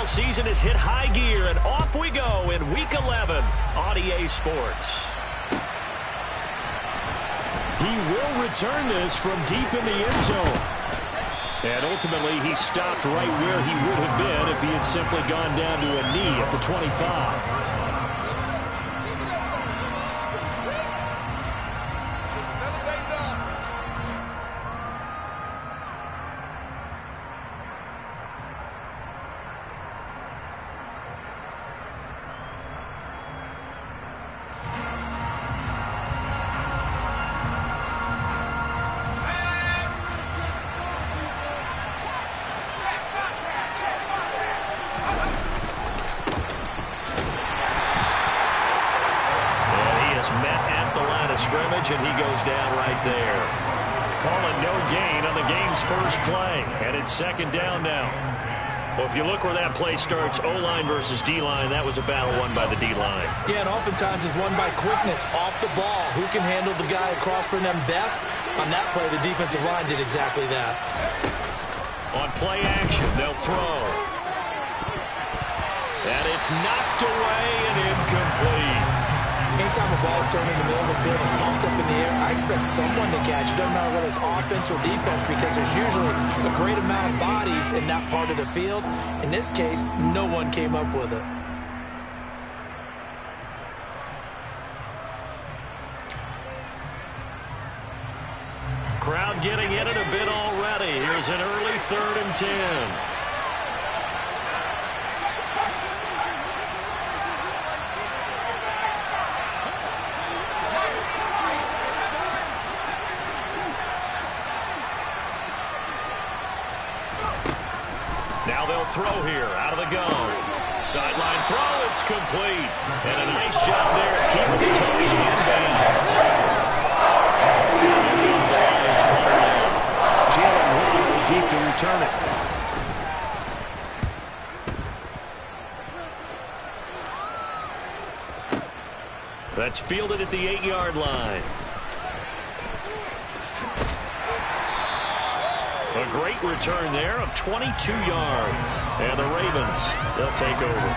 season has hit high gear, and off we go in Week 11 on EA Sports. He will return this from deep in the end zone. And ultimately, he stopped right where he would have been if he had simply gone down to a knee at the 25. Scrimmage, and he goes down right there. Calling no gain on the game's first play, and it's second down now. Well, if you look where that play starts, O-line versus D-line, that was a battle won by the D-line. Yeah, and oftentimes it's won by quickness off the ball. Who can handle the guy across from them best? On that play, the defensive line did exactly that. On play action, they'll throw. And it's knocked away and incomplete. Anytime a ball is thrown in the middle of the field, it's pumped up in the air, I expect someone to catch it. Doesn't matter whether it's offense or defense, because there's usually a great amount of bodies in that part of the field. In this case, no one came up with it. Crowd getting in it a bit already. Here's an early 3rd and 10. Now they'll throw here out of the gun. Sideline throw, it's complete. And a nice job there at keeping the toes in bounds. Here comes the Lions punter now. Jalen Wood deep to return it. That's fielded at the 8-yard line. A great return there of 22 yards. And the Ravens, they'll take over.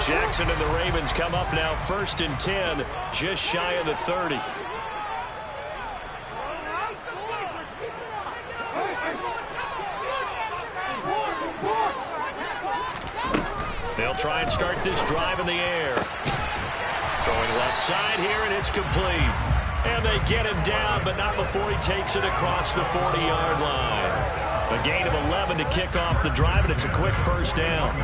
Jackson and the Ravens come up now 1st and 10, just shy of the 30. They'll try and start this drive in the air. Throwing left side here, and it's complete. And they get him down, but not before he takes it across the 40-yard line. A gain of 11 to kick off the drive, and it's a quick first down.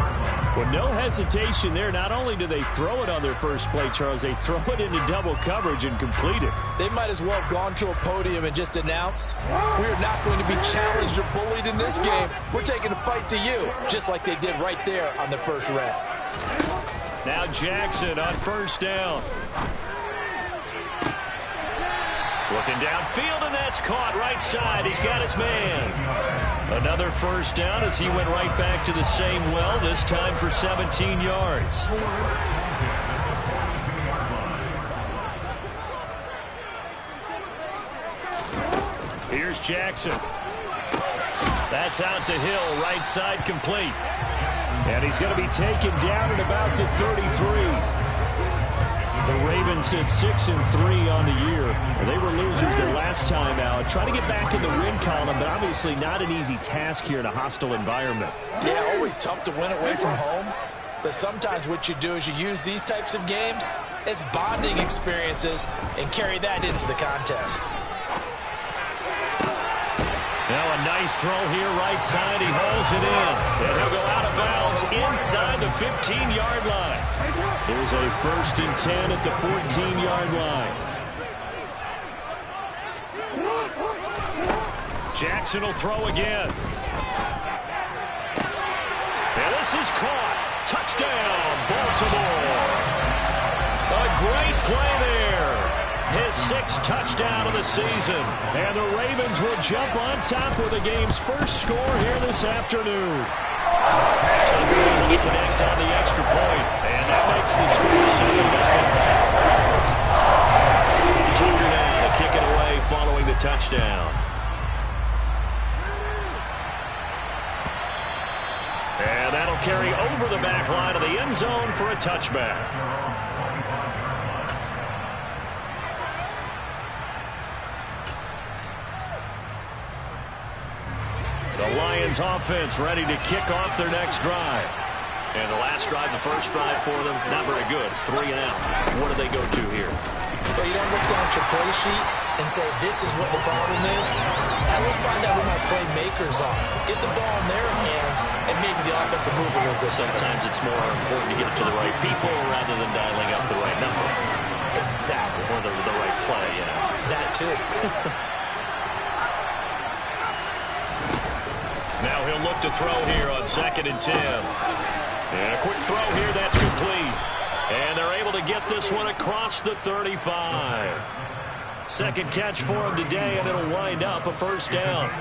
Well, no hesitation there. Not only do they throw it on their first play, Charles, they throw it into double coverage and complete it. They might as well have gone to a podium and just announced, we're not going to be challenged or bullied in this game. We're taking a fight to you, just like they did right there on the first rep. Now Jackson on first down. Looking downfield, and that's caught right side. He's got his man. Another first down as he went right back to the same well, this time for 17 yards. Here's Jackson. That's out to Hill, right side complete. And he's going to be taken down at about the 33. The Ravens at 6-3 on the year. They were losers their last time out. Trying to get back in the win column, but obviously not an easy task here in a hostile environment. Yeah, always tough to win away from home. But sometimes what you do is you use these types of games as bonding experiences and carry that into the contest. Now a nice throw here, right side. He hauls it in. And he'll go out of bounds inside the 15-yard line. Here's a 1st and 10 at the 14-yard line. Jackson will throw again. And this is caught. Touchdown, Baltimore. A great play there. 6th touchdown of the season. And the Ravens will jump on top with the game's first score here this afternoon. Tucker able to connect on the extra point, and that makes the score 7-0. Tucker now to kick it away following the touchdown. And that'll carry over the back line of the end zone for a touchback. The Lions offense ready to kick off their next drive. And the last drive, the first drive for them, not very good. 3 and out. What do they go to here? Well, you don't look down at your play sheet and say, this is what the problem is. Now let's find out who my playmakers are. Get the ball in their hands, and maybe the offense will move a little bit. Sometimes it's more important to get it to the right people rather than dialing up the right number. Exactly. Or the right play, you know. That too. Now he'll look to throw here on 2nd and 10. And a quick throw here, that's complete. And they're able to get this one across the 35. Second catch for him today, and it'll wind up a first down.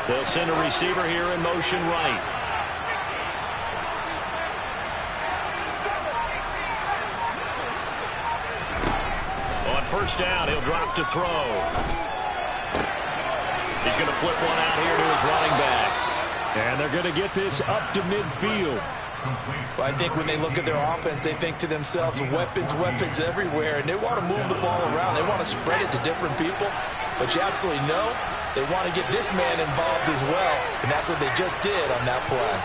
They'll send a receiver here in motion right. On first down, he'll drop to throw. He's going to flip one out here to his running back. And they're going to get this up to midfield. Well, I think when they look at their offense, they think to themselves, weapons, weapons everywhere, and they want to move the ball around. They want to spread it to different people, but you absolutely know they want to get this man involved as well, and that's what they just did on that play.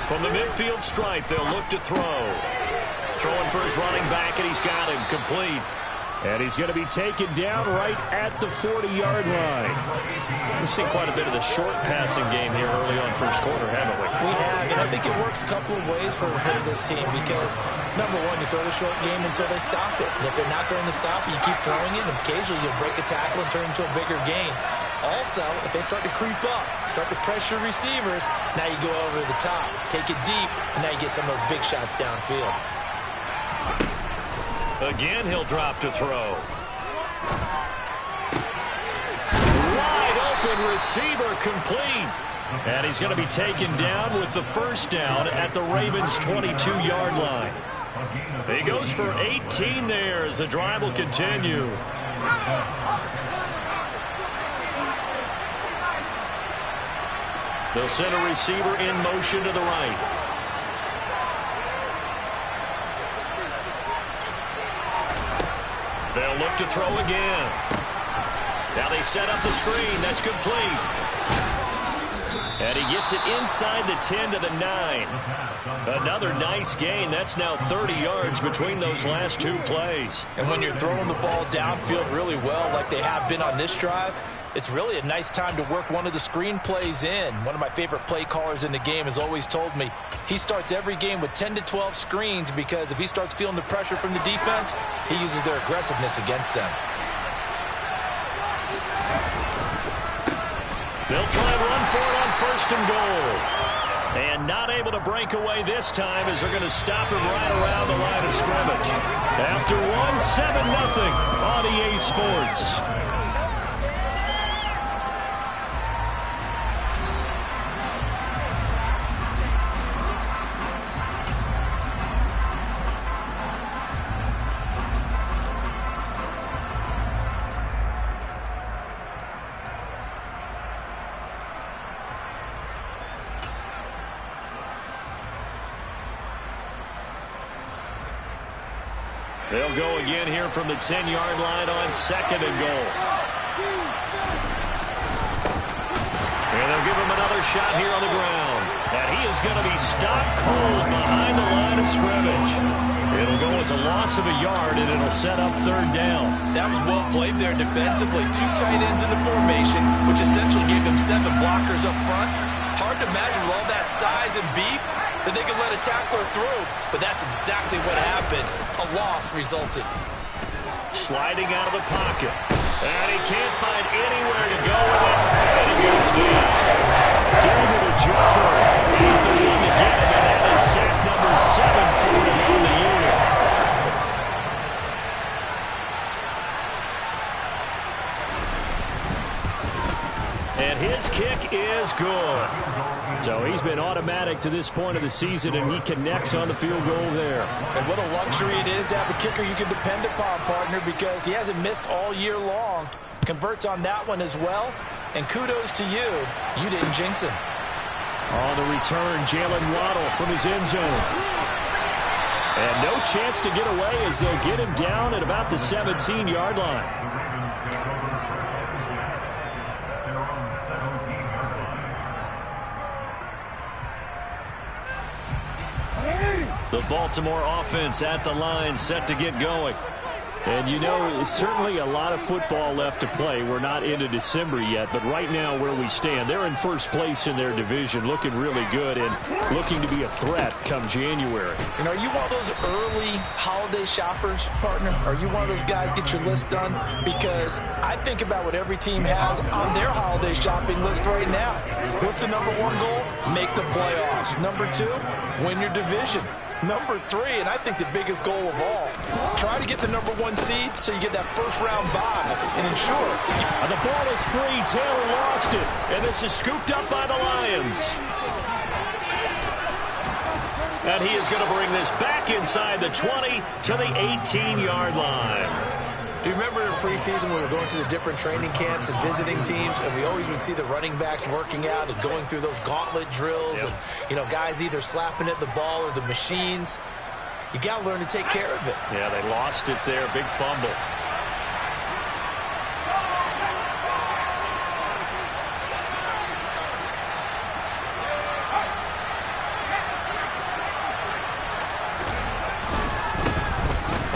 From the midfield stripe, they'll look to throw. Throwing for his running back, and he's got him complete. And he's going to be taken down right at the 40-yard line. We've seen quite a bit of the short passing game here early on first quarter, haven't we? We have, and I think it works a couple of ways for this team because, number one, you throw the short game until they stop it. And if they're not going to stop it, you keep throwing it, and occasionally you'll break a tackle and turn it into a bigger gain. Also, if they start to creep up, start to pressure receivers, now you go over the top, take it deep, and now you get some of those big shots downfield. Again, he'll drop to throw. Wide open receiver complete. And he's going to be taken down with the first down at the Ravens' 22-yard line. He goes for 18 there as the drive will continue. They'll send a receiver in motion to the right. They'll look to throw again. Now they set up the screen. That's complete. And he gets it inside the 10 to the 9. Another nice gain. That's now 30 yards between those last two plays. And when you're throwing the ball downfield really well like they have been on this drive, it's really a nice time to work one of the screen plays in. One of my favorite play callers in the game has always told me he starts every game with 10 to 12 screens because if he starts feeling the pressure from the defense, he uses their aggressiveness against them. They'll try and run for it on 1st and goal. And not able to break away this time as they're going to stop him right around the line of scrimmage. After one, 7-0 on EA Sports. They'll go again here from the 10-yard line on 2nd and goal. And they'll give him another shot here on the ground. And he is going to be stopped cold behind the line of scrimmage. It'll go as a loss of a yard, and it'll set up 3rd down. That was well played there defensively. 2 tight ends in the formation, which essentially gave them 7 blockers up front. Hard to imagine with all that size and beef that they could let a tackler through, but that's exactly what happened. A loss resulted. Sliding out of the pocket. And he can't find anywhere to go with it. And it goes down. David Ojabo is the one to get him, and that is sack number 7 for him on the year. And his kick is good. So he's been automatic to this point of the season, and he connects on the field goal there. And what a luxury it is to have a kicker you can depend upon, partner, because he hasn't missed all year long. Converts on that one as well. And kudos to you. You didn't jinx him. On the return, Jalen Waddle from his end zone. And no chance to get away as they'll get him down at about the 17-yard line. The Baltimore offense at the line, set to get going. And you know, certainly a lot of football left to play. We're not into December yet, but right now where we stand, they're in first place in their division, looking really good and looking to be a threat come January. And are you one of those early holiday shoppers, partner? Are you one of those guys get your list done? Because I think about what every team has on their holiday shopping list right now. What's the number 1 goal? Make the playoffs. Number 2, win your division. Number 3, and I think the biggest goal of all, try to get the number 1 seed so you get that first-round bye and ensure. The ball is free. Taylor lost it, and this is scooped up by the Lions. And he is going to bring this back inside the 20 to the 18-yard line. Do you remember in preseason when we were going to the different training camps and visiting teams, and we always would see the running backs working out and going through those gauntlet drills, and, you know, guys either slapping at the ball or the machines. You got to learn to take care of it. Yeah, they lost it there. Big fumble.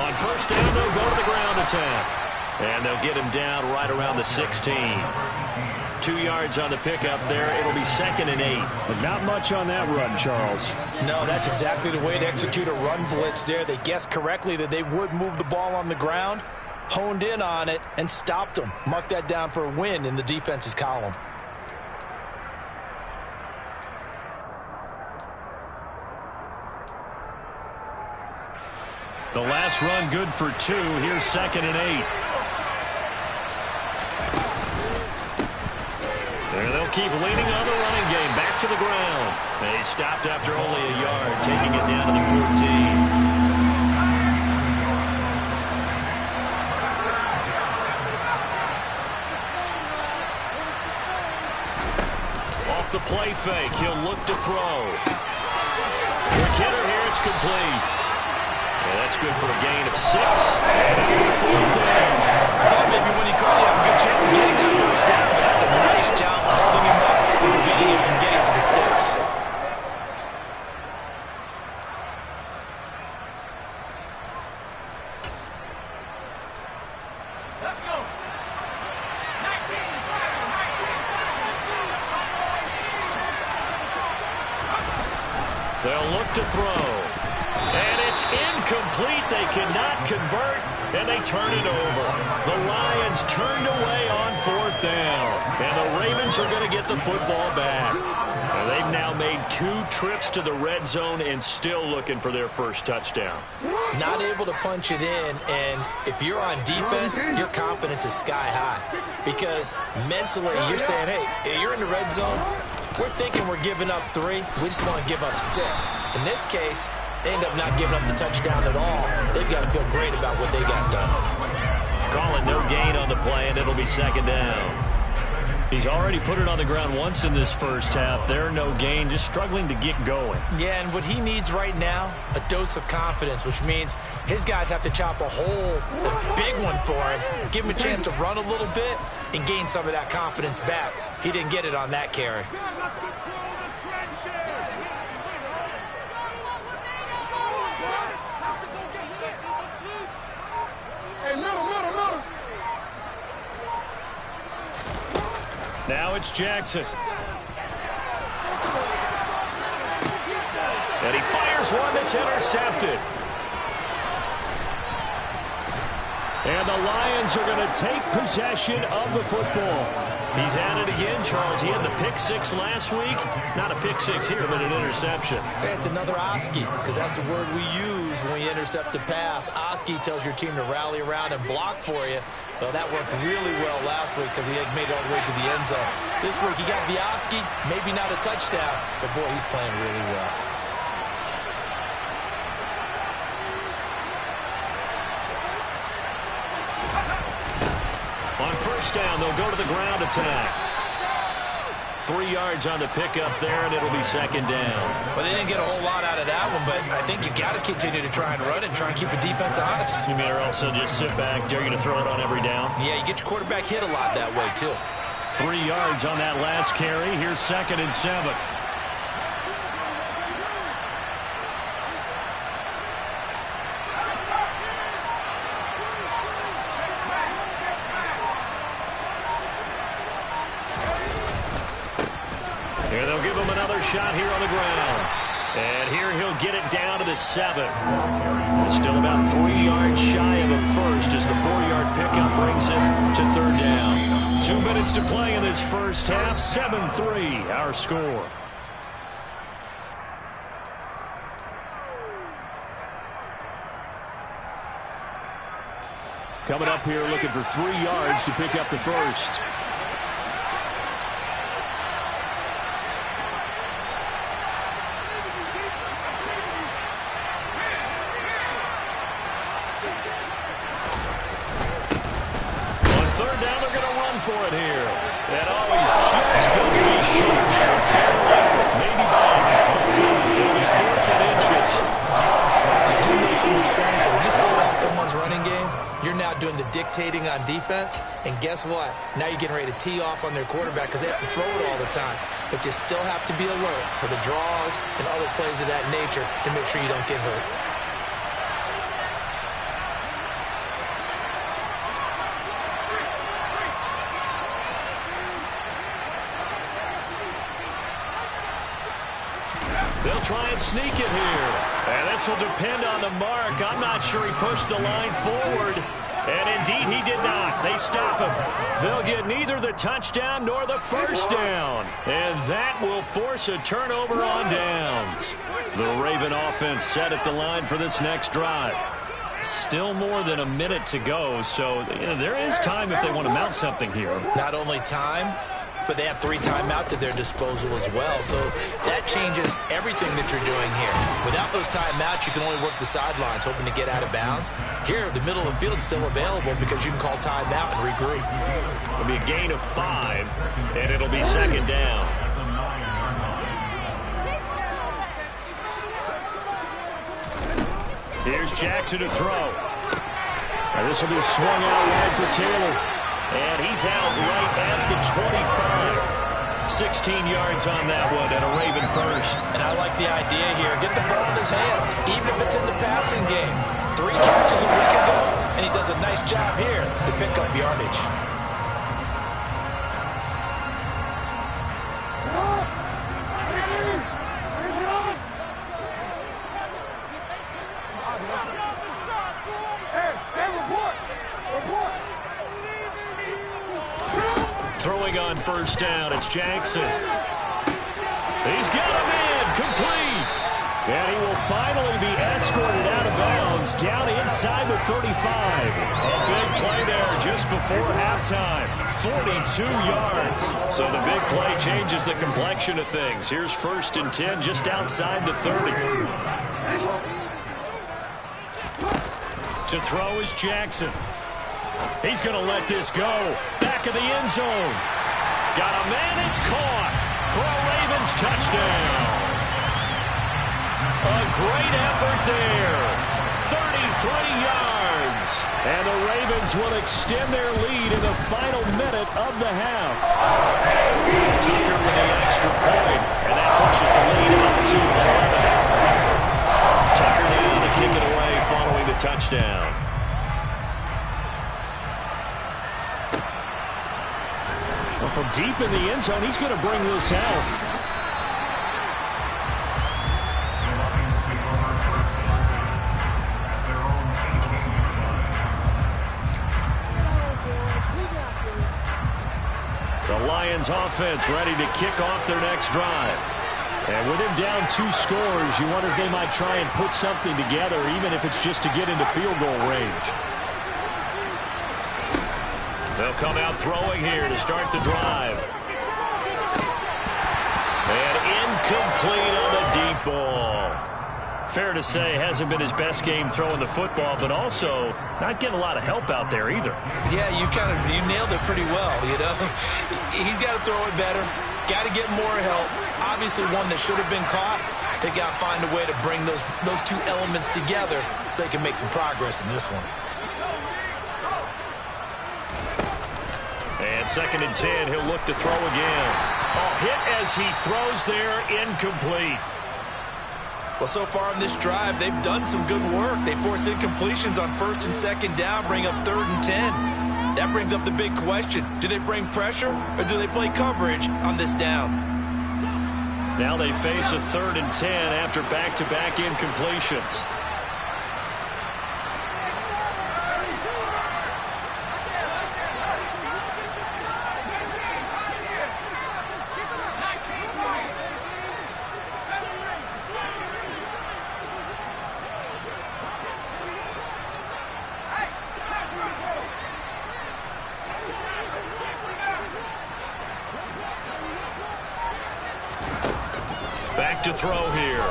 On first down, they'll go to the ground attack. And they'll get him down right around the 16. 2 yards on the pickup there. It'll be 2nd and 8. But not much on that run, Charles. No, that's exactly the way to execute a run blitz there. They guessed correctly that they would move the ball on the ground, honed in on it, and stopped them. Mark that down for a win in the defense's column. The last run good for 2. Here's 2nd and 8. And they'll keep leaning on the running game. Back to the ground. They stopped after only a yard, taking it down to the 14. Off the play fake, he'll look to throw. McKinnon here, it's complete. Yeah, that's good for a gain of 6. And it'll be 4th down. I thought maybe when he caught, you have a good chance of getting that first down, but that's a nice job holding him up and preventing him from getting to the sticks. Let's go. 19. They'll look to throw. And it's incomplete. They cannot convert, and they turn it over. The Lions turned away on 4th down. And the Ravens are going to get the football back. And they've now made 2 trips to the red zone and still looking for their first touchdown. Not able to punch it in, and if you're on defense, your confidence is sky high. Because mentally, you're saying, hey, you're in the red zone. We're thinking we're giving up 3. We just want to give up 6. In this case, they end up not giving up the touchdown at all. They've got to feel great about what they got done. Calling no gain on the play, and it'll be 2nd down. He's already put it on the ground once in this first half. There, no gain, just struggling to get going. Yeah, and what he needs right now, a dose of confidence, which means his guys have to chop a hole, a big one for him, give him a chance to run a little bit and gain some of that confidence back. He didn't get it on that carry. Now it's Jackson. And he fires one that's intercepted. And the Lions are going to take possession of the football. He's at it again, Charles. He had the pick six last week. Not a pick six here, but an interception. Hey, it's another Oski, because that's the word we use when we intercept a pass. Oski tells your team to rally around and block for you. Well, that worked really well last week because he had made it all the way to the end zone. This week he got the Oski, maybe not a touchdown, but boy, he's playing really well. On first down, they'll go to the ground attack. 3 yards on the pickup there, and it'll be second down. Well, they didn't get a whole lot out of that one, but I think you got to continue to try and run it and try and keep the defense honest. You mean or also just sit back, dare you to throw it on every down? Yeah, you get your quarterback hit a lot that way, too. 3 yards on that last carry. Here's 2nd and 7. Here they'll give him another shot here on the ground. And here he'll get it down to the 7. Still about 3 yards shy of a first as the 4-yard pickup brings him to 3rd down. 2 minutes to play in this first half. 7-3 our score. Coming up here looking for 3 yards to pick up the first. For it here. And always just going to be short. Maybe by a half a foot. It'll be 4th and inches. I do know from experience that when you slow down someone's running game, you're now doing the dictating on defense. And guess what? Now you're getting ready to tee off on their quarterback because they have to throw it all the time. But you still have to be alert for the draws and other plays of that nature to make sure you don't get hurt. They'll try and sneak it here. And this will depend on the mark. I'm not sure he pushed the line forward. And indeed he did not. They stop him. They'll get neither the touchdown nor the first down. And that will force a turnover on downs. The Raven offense set at the line for this next drive. Still more than a minute to go, so there is time if they want to mount something here. Not only time, but they have 3 timeouts at their disposal as well. So that changes everything that you're doing here. Without those timeouts, you can only work the sidelines, hoping to get out of bounds. Here, the middle of the field is still available because you can call timeout and regroup. It'll be a gain of 5, and it'll be second down. Here's Jackson to throw. And this will be swung out wide for Taylor. And he's out right at the 25. 16 yards on that one, and a Raven first. And I like the idea here. Get the ball in his hands, even if it's in the passing game. 3 catches a week ago, and he does a nice job here to pick up yardage. Throwing on first down, it's Jackson. He's got him in, complete. And he will finally be escorted out of bounds, down inside the 35. A big play there just before halftime, 42 yards. So the big play changes the complexion of things. Here's 1st and 10 just outside the 30. To throw is Jackson. He's going to let this go. Back of the end zone. Got a man, it's caught for a Ravens touchdown. A great effort there. 33 yards. And the Ravens will extend their lead in the final minute of the half. Tucker with the extra point, and that pushes the lead up to 11. Tucker down to kick it away following the touchdown. Well, from deep in the end zone, he's going to bring this out. The Lions offense ready to kick off their next drive. And with him down 2 scores, you wonder if they might try and put something together, even if it's just to get into field goal range. They'll come out throwing here to start the drive. And incomplete on the deep ball. Fair to say, hasn't been his best game throwing the football, but also not getting a lot of help out there either. Yeah, you nailed it pretty well, you know. He's got to throw it better. Got to get more help. Obviously one that should have been caught. They got to find a way to bring those 2 elements together so they can make some progress in this one. And 2nd and 10, he'll look to throw again. Oh, hit as he throws there, incomplete. Well, so far in this drive, they've done some good work. They force incompletions on 1st and 2nd down, bring up 3rd and 10. That brings up the big question. Do they bring pressure or do they play coverage on this down? Now they face a 3rd and 10 after back-to-back incompletions. Back to throw here.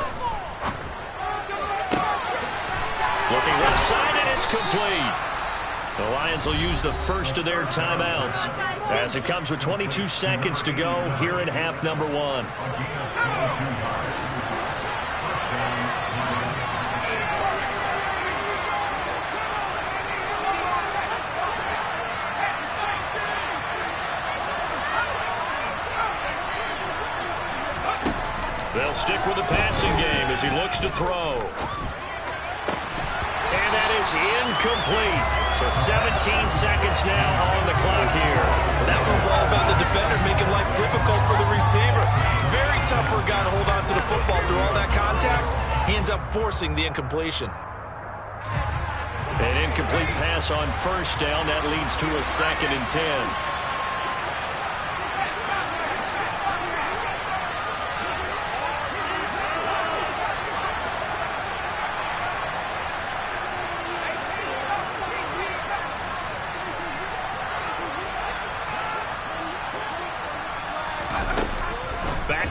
Looking left side, and it's complete. The Lions will use the first of their timeouts as it comes with 22 seconds to go here in half number 1. They'll stick with the passing game as he looks to throw. And that is incomplete. So 17 seconds now on the clock here. Well, that was all about the defender making life difficult for the receiver. Very tough for a guy to hold on to the football through all that contact. He ends up forcing the incompletion. An incomplete pass on 1st down. That leads to a 2nd and 10.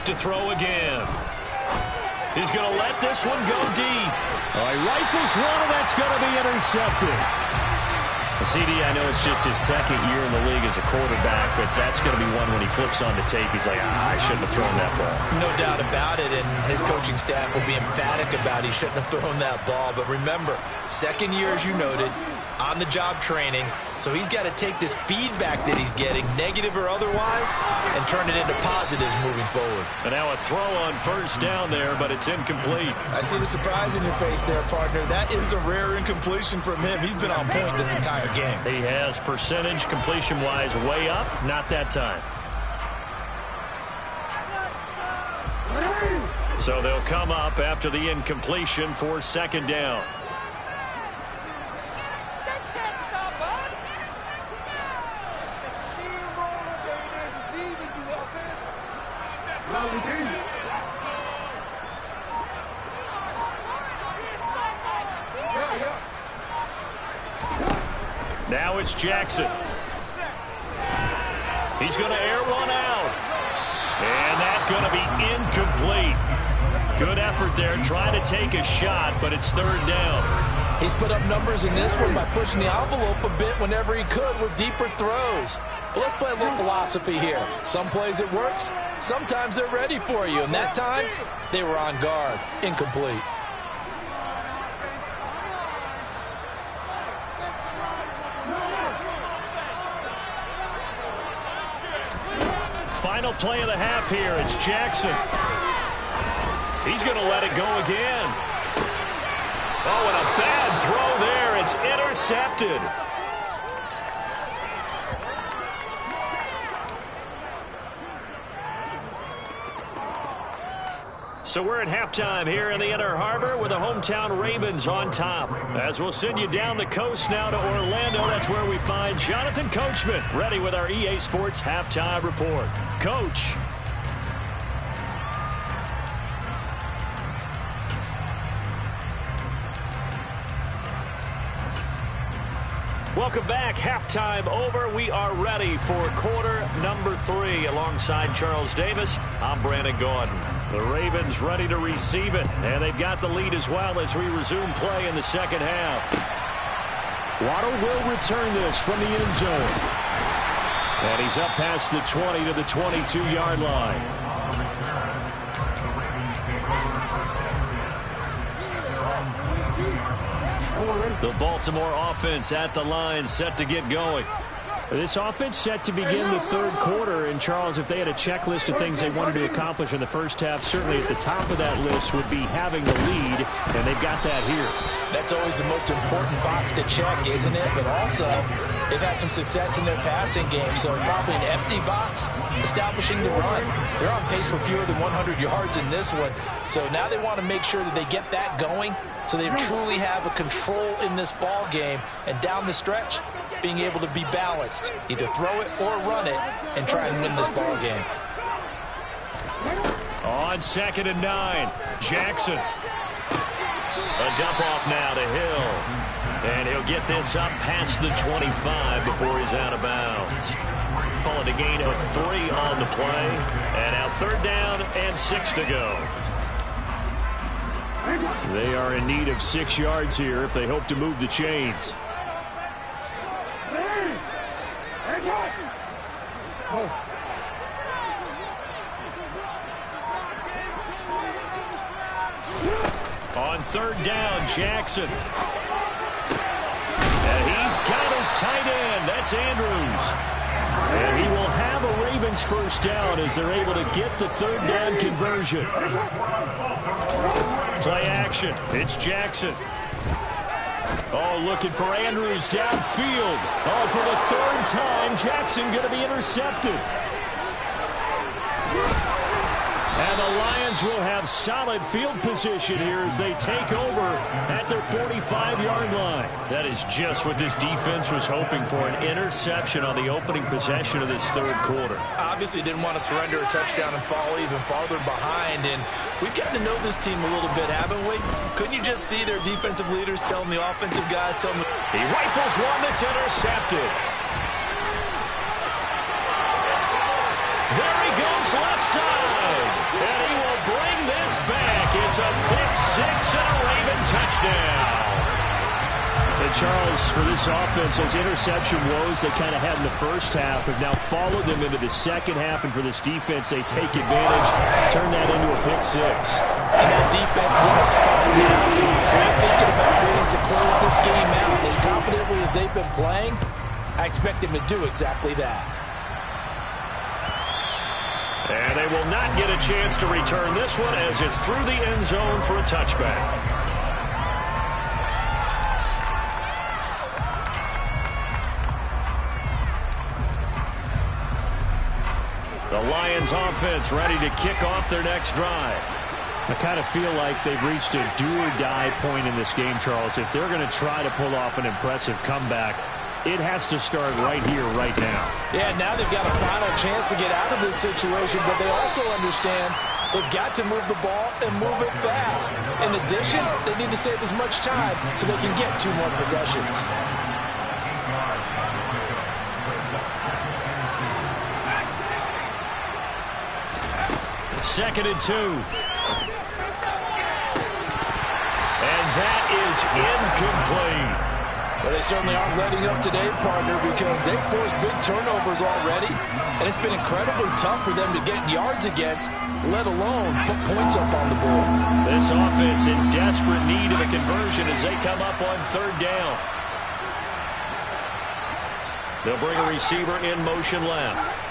To throw again. He's going to let this one go deep. Oh, he rifles one, and that's going to be intercepted. CD, I know it's just his 2nd year in the league as a quarterback, but that's going to be one when he flips on the tape. He's like, I shouldn't have thrown that ball. No doubt about it, and his coaching staff will be emphatic about he shouldn't have thrown that ball. But remember, 2nd year, as you noted, on-the-job training, so he's got to take this feedback that he's getting, negative or otherwise, and turn it into positives moving forward. And now a throw on 1st down there, but it's incomplete. I see the surprise in your face there, partner. That is a rare incompletion from him. He's been on point this entire game. He has percentage completion-wise way up, not that time. So they'll come up after the incompletion for 2nd down. Now it's Jackson. He's going to air one out. And that's going to be incomplete. Good effort there, trying to take a shot, but it's 3rd down. He's put up numbers in this one by pushing the envelope a bit whenever he could with deeper throws. But let's play a little philosophy here. Some plays it works, sometimes they're ready for you. And that time, they were on guard. Incomplete. Final play of the half here. It's Jackson. He's going to let it go again. Oh, and a bad throw there. It's intercepted. So we're at halftime here in the Inner Harbor with the hometown Ravens on top. As we'll send you down the coast now to Orlando, that's where we find Jonathan Coachman ready with our EA Sports Halftime Report. Coach. Welcome back. Halftime over. We are ready for quarter number 3. Alongside Charles Davis, I'm Brandon Gaudin. The Ravens ready to receive it, and they've got the lead as well as we resume play in the second half. Waddle will return this from the end zone. And he's up past the 20 to the 22-yard line. The Baltimore offense at the line, set to get going. This offense set to begin the third quarter. And, Charles, if they had a checklist of things they wanted to accomplish in the first half, certainly at the top of that list would be having the lead, and they've got that here. That's always the most important box to check, isn't it? But also, they've had some success in their passing game, so probably an empty box establishing the run. They're on pace for fewer than 100 yards in this one, so now they want to make sure that they get that going so they truly have a control in this ball game, and down the stretch, being able to be balanced, either throw it or run it, and try and win this ball game. On 2nd and 9, Jackson. A dump off now to Hill. And he'll get this up past the 25 before he's out of bounds. Call it a gain of 3 on the play. And now 3rd down and 6 to go. They are in need of 6 yards here if they hope to move the chains. On 3rd down, Jackson. And he's got his tight end. That's Andrews. And he will have a Ravens first down as they're able to get the 3rd down conversion. Play action. It's Jackson. Oh, looking for Andrews downfield. Oh, for the 3rd time, Jackson going to be intercepted. And the Lions will have solid field position here as they take over at their 45-yard line. That is just what this defense was hoping for, an interception on the opening possession of this 3rd quarter. Obviously didn't want to surrender a touchdown and fall even farther behind, and we've gotten to know this team a little bit, haven't we? Couldn't you just see their defensive leaders telling the offensive guys, telling them... He rifles one that's intercepted. There he goes left side. And he will bring this back. It's a pick-6 and a Raven touchdown. And Charles, for this offense, those interception woes they kind of had in the first half have now followed them into the second half. And for this defense, they take advantage, turn that into a pick-6. And that defense is in a spot now. They're thinking about ways to close this game out. As confidently as they've been playing, I expect them to do exactly that. And they will not get a chance to return this one as it's through the end zone for a touchback. The Lions offense ready to kick off their next drive. I kind of feel like they've reached a do-or-die point in this game, Charles. If they're going to try to pull off an impressive comeback, it has to start right here, right now. Yeah, now they've got a final chance to get out of this situation, but they also understand they've got to move the ball and move it fast. In addition, they need to save as much time so they can get 2 more possessions. Second and 2. And that is incomplete. Well, they certainly aren't letting up today, partner, because they've forced big turnovers already, and it's been incredibly tough for them to get yards against, let alone put points up on the board. This offense in desperate need of a conversion as they come up on 3rd down. They'll bring a receiver in motion left.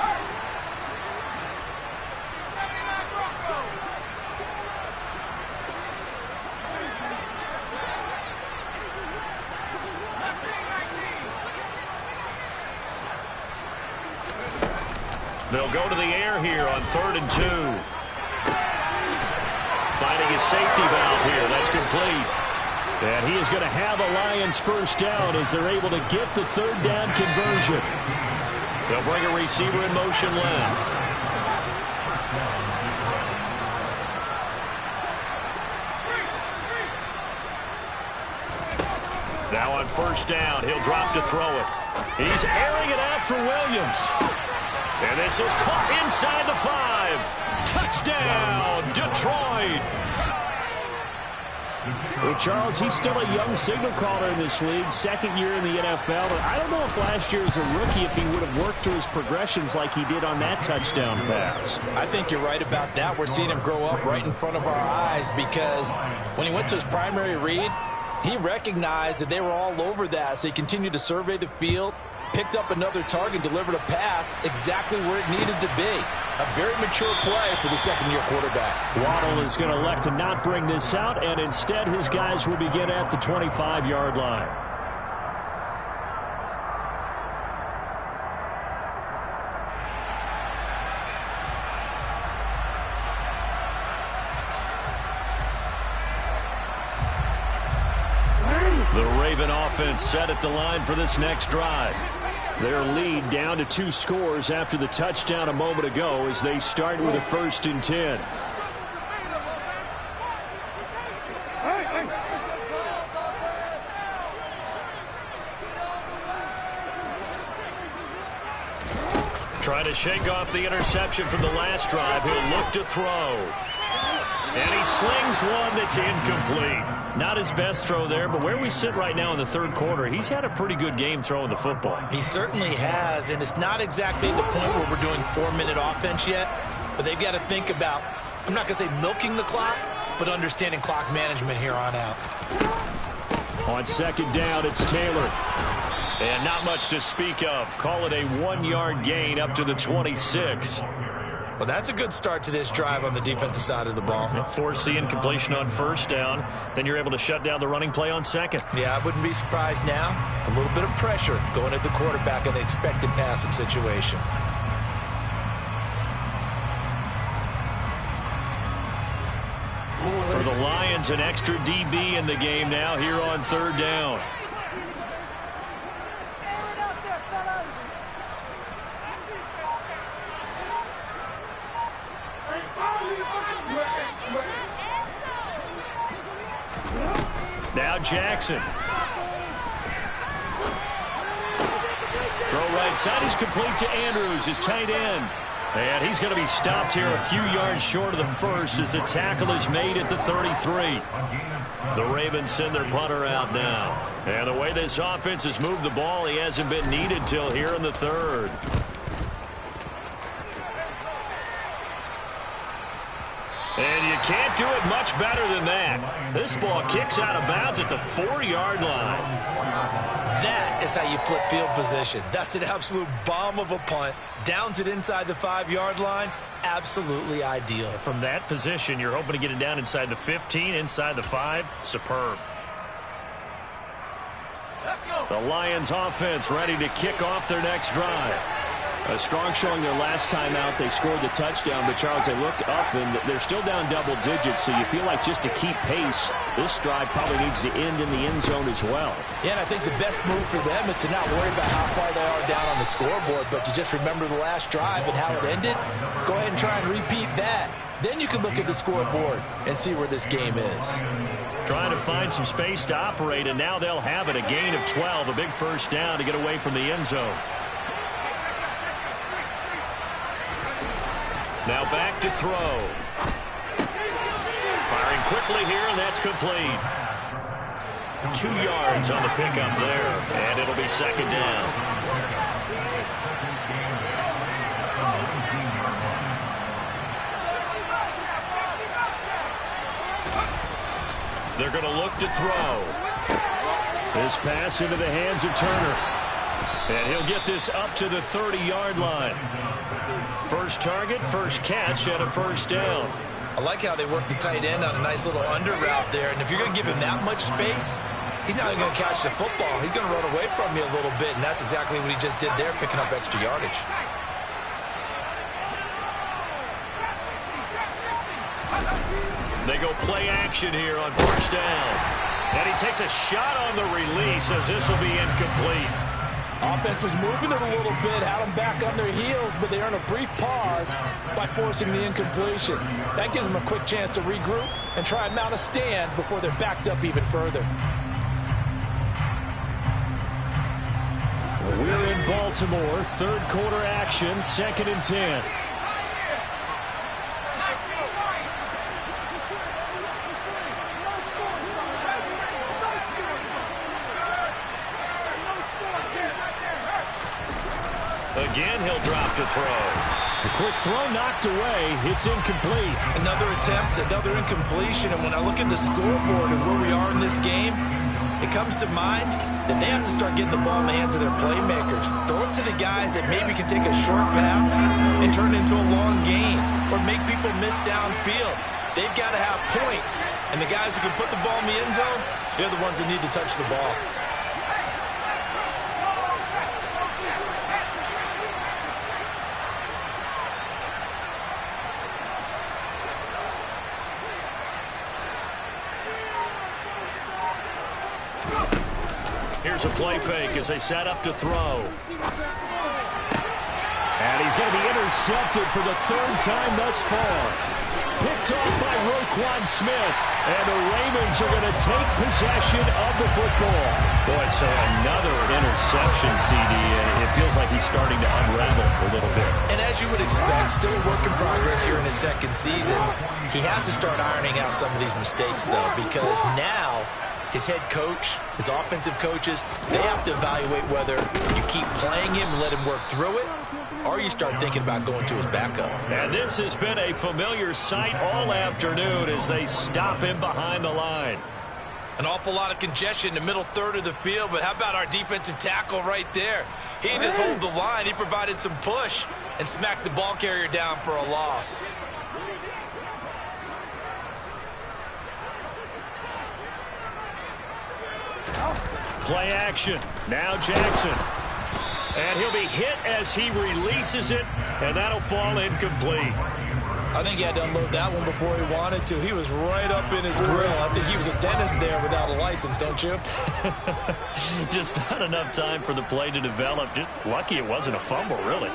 They'll go to the air here on 3rd and 2. Finding his safety valve here. That's complete. And he is going to have a Lions first down as they're able to get the third down conversion. They'll bring a receiver in motion left. Now on first down, he'll drop to throw it. He's airing it out for Williams. And this is caught inside the 5. Touchdown, Detroit. Well, Charles, he's still a young signal caller in this league, second year in the NFL. But I don't know if last year as a rookie, if he would have worked through his progressions like he did on that touchdown pass. I think you're right about that. We're seeing him grow up right in front of our eyes because when he went to his primary read, he recognized that they were all over that, so he continued to survey the field, picked up another target, delivered a pass exactly where it needed to be. A very mature play for the second-year quarterback. Waddle is going to elect to not bring this out, and instead his guys will begin at the 25-yard line. The Raven offense set at the line for this next drive. Their lead down to 2 scores after the touchdown a moment ago as they start with a 1st and 10. Trying to shake off the interception from the last drive. He'll look to throw. And he slings one that's incomplete. Not his best throw there, but where we sit right now in the third quarter, he's had a pretty good game throwing the football. He certainly has, and it's not exactly the point where we're doing 4-minute offense yet, but they've got to think about, I'm not going to say milking the clock, but understanding clock management here on out. On second down, it's Taylor. And not much to speak of. Call it a 1-yard gain up to the 26. Well, that's a good start to this drive on the defensive side of the ball. Force the incompletion on first down. Then you're able to shut down the running play on second. Yeah, I wouldn't be surprised now. A little bit of pressure going at the quarterback in the expected passing situation. For the Lions, an extra DB in the game now here on third down. Now Jackson. Throw right side is complete to Andrews, his tight end. And he's going to be stopped here a few yards short of the first as the tackle is made at the 33. The Ravens send their punter out now. And the way this offense has moved the ball, he hasn't been needed till here in the third. And you can't do it much better than that. This ball kicks out of bounds at the 4-yard line. That is how you flip field position. That's an absolute bomb of a punt. Downs it inside the 5-yard line. Absolutely ideal. From that position, you're hoping to get it down inside the 15, inside the 5. Superb. The Lions offense ready to kick off their next drive. A strong showing their last time out. They scored the touchdown, but Charles, they look up and they're still down double digits, so you feel like just to keep pace, this drive probably needs to end in the end zone as well. Yeah, and I think the best move for them is to not worry about how far they are down on the scoreboard, but to just remember the last drive and how it ended. Go ahead and try and repeat that. Then you can look at the scoreboard and see where this game is. Trying to find some space to operate, and now they'll have it. A gain of 12, a big first down to get away from the end zone. Now back to throw. Firing quickly here, and that's complete. 2 yards on the pickup there, and it'll be second down. They're going to look to throw. This pass into the hands of Turner. And he'll get this up to the 30-yard line. First target, first catch, and a first down. I like how they work the tight end on a nice little under route there. And if you're going to give him that much space, he's not going to catch the football. He's going to run away from you a little bit, and that's exactly what he just did there, picking up extra yardage. They go play action here on first down. And he takes a shot on the release as this will be incomplete. Offense was moving it a little bit, had them back on their heels, but they earned a brief pause by forcing the incompletion. That gives them a quick chance to regroup and try and mount a stand before they're backed up even further. We're in Baltimore, third quarter action, 2nd and 10. Again, he'll drop to throw. The quick throw knocked away. It's incomplete. Another attempt, another incompletion, and when I look at the scoreboard and where we are in this game, it comes to mind that they have to start getting the ball in the hands of their playmakers. Throw it to the guys that maybe can take a short pass and turn it into a long game or make people miss downfield. They've got to have points, and the guys who can put the ball in the end zone, they're the ones that need to touch the ball. Here's a play fake as they set up to throw. And he's going to be intercepted for the 3rd time thus far. Picked off by Roquan Smith. And the Ravens are going to take possession of the football. Boy, so another interception, CD. It feels like he's starting to unravel a little bit. And as you would expect, still a work in progress here in his 2nd season. He has to start ironing out some of these mistakes, though, because now his head coach, his offensive coaches, they have to evaluate whether you keep playing him and let him work through it, or you start thinking about going to his backup. And this has been a familiar sight all afternoon as they stop him behind the line. An awful lot of congestion in the middle third of the field, but how about our defensive tackle right there? He didn't just hold the line, he provided some push and smacked the ball carrier down for a loss. Play action. Now Jackson. And he'll be hit as he releases it, and that'll fall incomplete. I think he had to unload that one before he wanted to. He was right up in his grill. I think he was a dentist there without a license, don't you? Just not enough time for the play to develop. Just lucky it wasn't a fumble, really.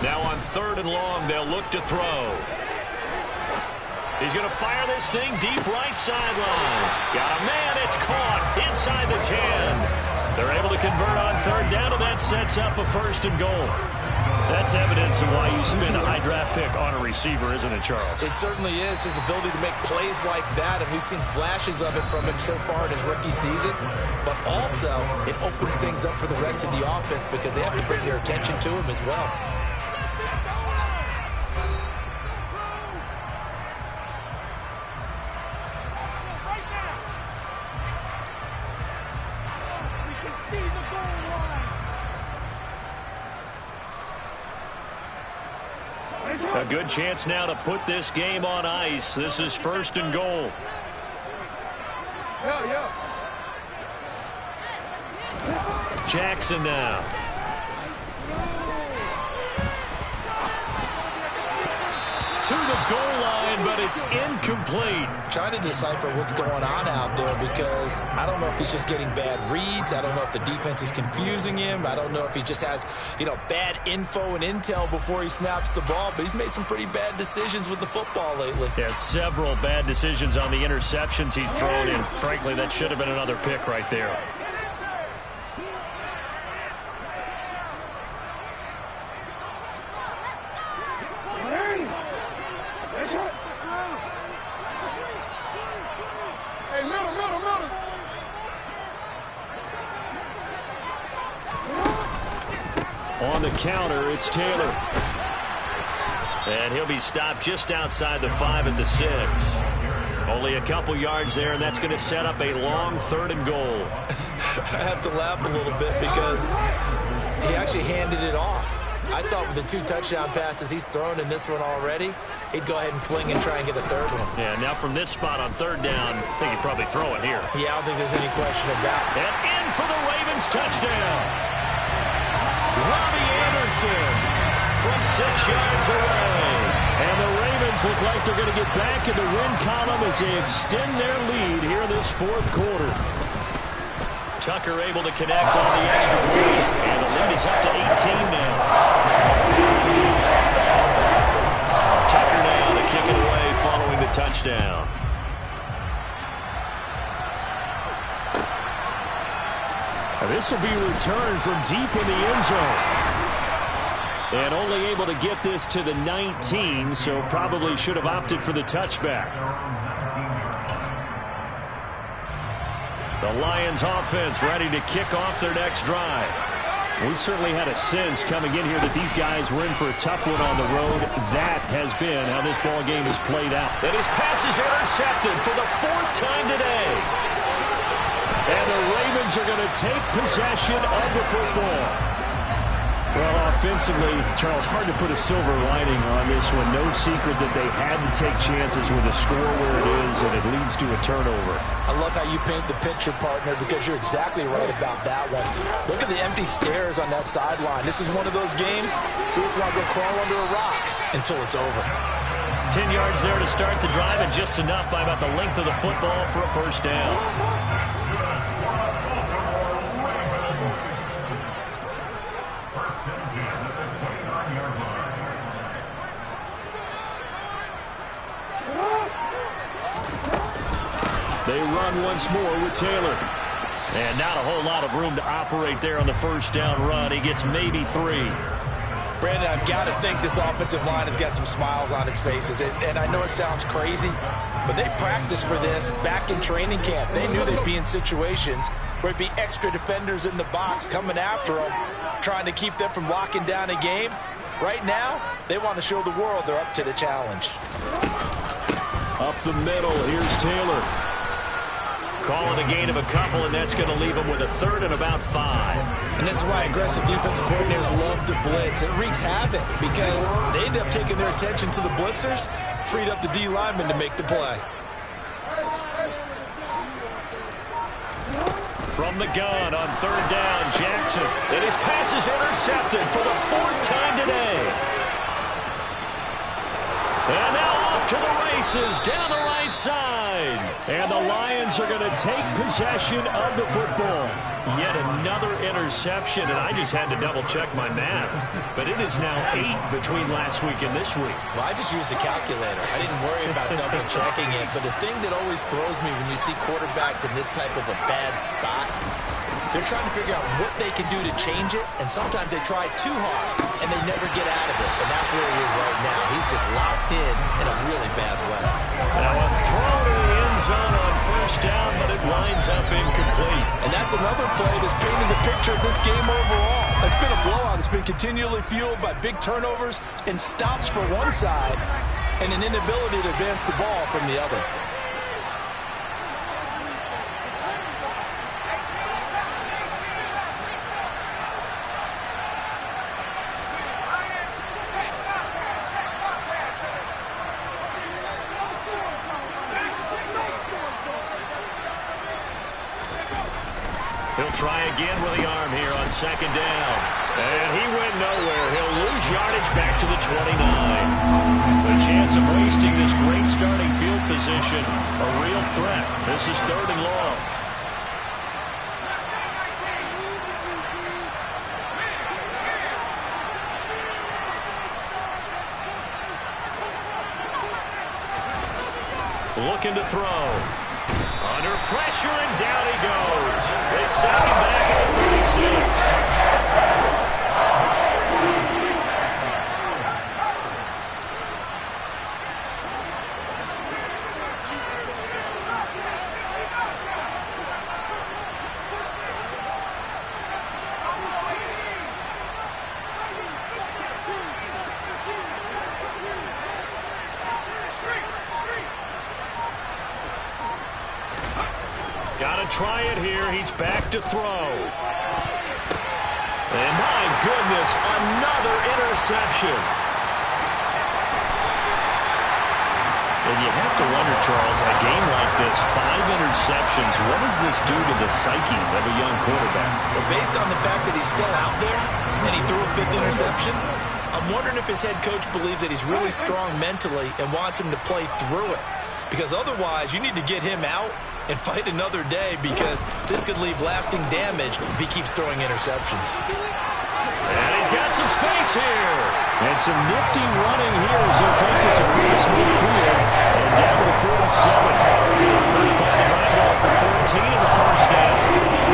Now on 3rd and long, they'll look to throw. He's going to fire this thing deep right sideline. Got a man, it's caught inside the 10. They're able to convert on 3rd down, and that sets up a 1st and goal. That's evidence of why you spend a high draft pick on a receiver, isn't it, Charles? It certainly is, his ability to make plays like that, and we've seen flashes of it from him so far in his rookie season. But also, it opens things up for the rest of the offense because they have to bring their attention to him as well. A good chance now to put this game on ice. This is 1st and goal. Jackson now. To the goal line, but it's incomplete. Trying to decipher what's going on out there because I don't know if he's just getting bad reads. I don't know if the defense is confusing him. I don't know if he just has, bad info and intel before he snaps the ball. But he's made some pretty bad decisions with the football lately. Yeah, several bad decisions on the interceptions he's thrown in. Frankly, that should have been another pick right there. On the counter, it's Taylor. And he'll be stopped just outside the 5 at the 6. Only a couple yards there, and that's going to set up a long 3rd and goal. I have to laugh a little bit because he actually handed it off. I thought with the 2 touchdown passes he's thrown in this one already, he'd go ahead and fling and try and get a 3rd one. Yeah, now from this spot on 3rd down, I think he'd probably throw it here. Yeah, I don't think there's any question of that. And in for the Ravens touchdown. Robbie Anderson from 6 yards away. And the Ravens look like they're going to get back in the win column as they extend their lead here in this fourth quarter. Tucker able to connect on the extra point, and the lead is up to 18 now. Tucker now to kick it away following the touchdown. This will be returned from deep in the end zone. And only able to get this to the 19, so probably should have opted for the touchback. The Lions offense ready to kick off their next drive. We certainly had a sense coming in here that these guys were in for a tough one on the road. That has been how this ball game has played out. And his pass is intercepted for the 4th time today. And the Ravens are going to take possession of the football. Well, offensively, Charles, hard to put a silver lining on this one. No secret that they had to take chances with a score where it is, and it leads to a turnover. I love how you paint the picture, partner, because you're exactly right about that one. Look at the empty stairs on that sideline. This is one of those games you just want to go crawl under a rock until it's over. 10 yards there to start the drive, and just enough by about the length of the football for a first down. They run once more with Taylor. And not a whole lot of room to operate there on the first down run. He gets maybe 3. Brandon, I've got to think this offensive line has got some smiles on its faces. And I know it sounds crazy, but they practiced for this back in training camp. They knew they'd be in situations where it'd be extra defenders in the box coming after them, trying to keep them from locking down a game. Right now, they want to show the world they're up to the challenge. Up the middle, here's Taylor. Calling a gain of a couple, and that's going to leave him with a 3rd and about 5. And this is why aggressive defensive coordinators love to blitz. It wreaks havoc because they end up taking their attention to the blitzers, freed up the D lineman to make the play. From the gun on 3rd down, Jackson. And his pass is intercepted for the 4th time today. And now off to the races down the right side. And the Lions are going to take possession of the football. Yet another interception, and I just had to double-check my math. But it is now 8 between last week and this week. Well, I just used a calculator. I didn't worry about double-checking it. But the thing that always throws me when you see quarterbacks in this type of a bad spot, they're trying to figure out what they can do to change it, and sometimes they try too hard, and they never get out of it. And that's where he is right now. He's just locked in a really bad way. Now a throw to the end zone on first down, but it winds up incomplete. And that's another play that's painting the picture of this game overall. It's been a blowout. It's been continually fueled by big turnovers and stops for one side and an inability to advance the ball from the other. He'll try again with the arm here on 2nd down. And he went nowhere. He'll lose yardage back to the 29. The chance of wasting this great starting field position, a real threat. This is 3rd and long. Looking to throw. Under pressure, and down he goes. They sack him back at the 36. Got to try it here. He's back to throw. And my goodness, another interception. And you have to wonder, Charles, in a game like this, 5 interceptions, what does this do to the psyche of a young quarterback? But based on the fact that he's still out there and he threw a 5th interception, I'm wondering if his head coach believes that he's really strong mentally and wants him to play through it. Because otherwise, you need to get him out and fight another day, because this could leave lasting damage if he keeps throwing interceptions. And he's got some space here. And some nifty running here as he'll take this across midfield and down to the 47. First play of the drive ball for 14 in the first down.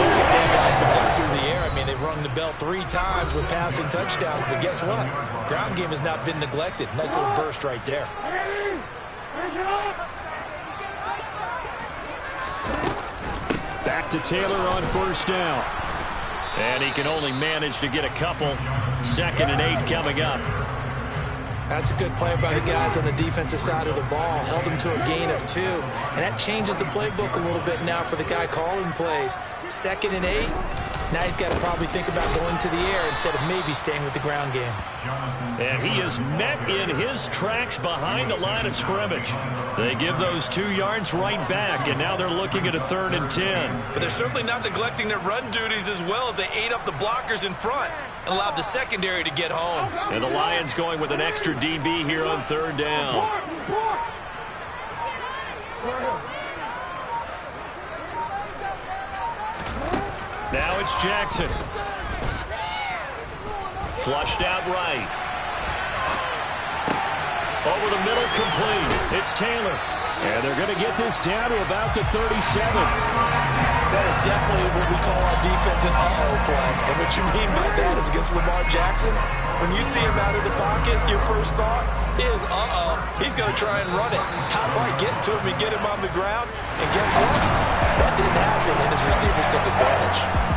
Most of the damage has been done through the air. I mean, they've rung the bell 3 times with passing touchdowns, but guess what? Ground game has not been neglected. Nice little burst right there. Back to Taylor on first down. And he can only manage to get a couple. 2nd and 8 coming up. That's a good play by the guys on the defensive side of the ball. Held him to a gain of 2. And that changes the playbook a little bit now for the guy calling plays. 2nd and 8. Now he's got to probably think about going to the air instead of maybe staying with the ground game. And he is met in his tracks behind the line of scrimmage. They give those 2 yards right back, and now they're looking at a 3rd and 10. But they're certainly not neglecting their run duties as well, as they ate up the blockers in front and allowed the secondary to get home. And the Lions going with an extra DB here on 3rd down. Now it's Jackson. Flushed out right. Over the middle, complete. It's Taylor. And they're going to get this down to about the 37. That is definitely what we call our defense an uh-oh play. And what you mean by that is against Lamar Jackson, when you see him out of the pocket, your first thought is, uh-oh, he's going to try and run it. How do I get to him and get him on the ground? And guess what? That didn't happen, and his receivers took advantage.